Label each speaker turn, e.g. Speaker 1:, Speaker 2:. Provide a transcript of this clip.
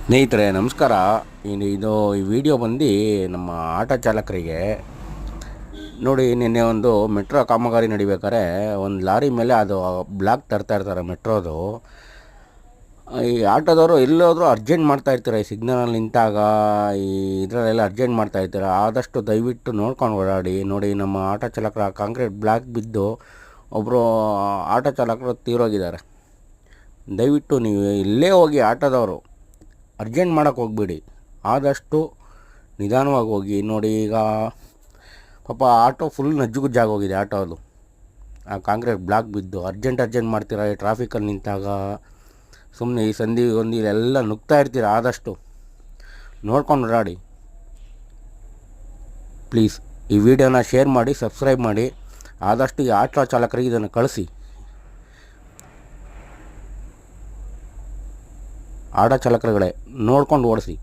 Speaker 1: ಸ್ನೇಹಿತರೆ ನಮಸ್ಕಾರ. ಈ ವಿಡಿಯೋ ಬಂದು ನಮ್ಮ ಆಟೋ ಚಾಲಕರಿಗೆ ನೋಡಿ. ನಿನ್ನೆ ಒಂದು ಮೆಟ್ರೋ ಕಾಮಗಾರಿ ನಡಿಬೇಕಾದ್ರೆ ಒಂದು ಲಾರಿ ಮೇಲೆ ಅದು ಬ್ಲಾಕ್ ತರ್ತಾ ಇರ್ತಾರೆ ಮೆಟ್ರೋದು. ಈ ಆಟೋದವರು ಎಲ್ಲೋದ್ರೂ ಅರ್ಜೆಂಟ್ ಮಾಡ್ತಾಯಿರ್ತಾರೆ, ಈ ಸಿಗ್ನಲಲ್ಲಿ ನಿಂತಾಗ ಈ ಇದರಲ್ಲೆಲ್ಲ ಅರ್ಜೆಂಟ್ ಮಾಡ್ತಾಯಿರ್ತಾರೆ. ಆದಷ್ಟು ದಯವಿಟ್ಟು ನೋಡ್ಕೊಂಡು ಓಡಾಡಿ. ನೋಡಿ, ನಮ್ಮ ಆಟೋ ಚಾಲಕರ ಕಾಂಕ್ರೀಟ್ ಬ್ಲಾಕ್ ಬಿದ್ದು ಒಬ್ಬರು ಆಟೋ ಚಾಲಕರು ತೀರೋಗಿದ್ದಾರೆ. ದಯವಿಟ್ಟು ನೀವು ಇಲ್ಲೇ ಹೋಗಿ, ಆಟೋದವರು ಅರ್ಜೆಂಟ್ ಮಾಡೋಕ್ಕೆ ಹೋಗ್ಬೇಡಿ, ಆದಷ್ಟು ನಿಧಾನವಾಗಿ ಹೋಗಿ. ನೋಡಿ, ಈಗ ಪಾಪ ಆಟೋ ಫುಲ್ ನಜ್ಜುಗುಜ್ಜಾಗೋಗಿದೆ. ಆಟೋದು ಆ ಕಾಂಕ್ರೀಟ್ ಬ್ಲಾಕ್ ಬಿದ್ದು ಅರ್ಜೆಂಟ್ ಮಾಡ್ತೀರ. ಈ ಟ್ರಾಫಿಕಲ್ಲಿ ನಿಂತಾಗ ಸುಮ್ಮನೆ ಈ ಸಂಧಿ ಎಲ್ಲ ನುಗ್ತಾ ಇರ್ತೀರ. ಆದಷ್ಟು ನೋಡ್ಕೊಂಡು ಓಡಾಡಿ ಪ್ಲೀಸ್. ಈ ವಿಡಿಯೋನ ಶೇರ್ ಮಾಡಿ, ಸಬ್ಸ್ಕ್ರೈಬ್ ಮಾಡಿ. ಆದಷ್ಟು ಈ ಆಟೋ ಚಾಲಕರಿಗೆ ಇದನ್ನು ಕಳಿಸಿ. ಆಟೋ ಚಾಲಕರುಗಳೇ, ನೋಡ್ಕೊಂಡು ಓಡಿಸಿ.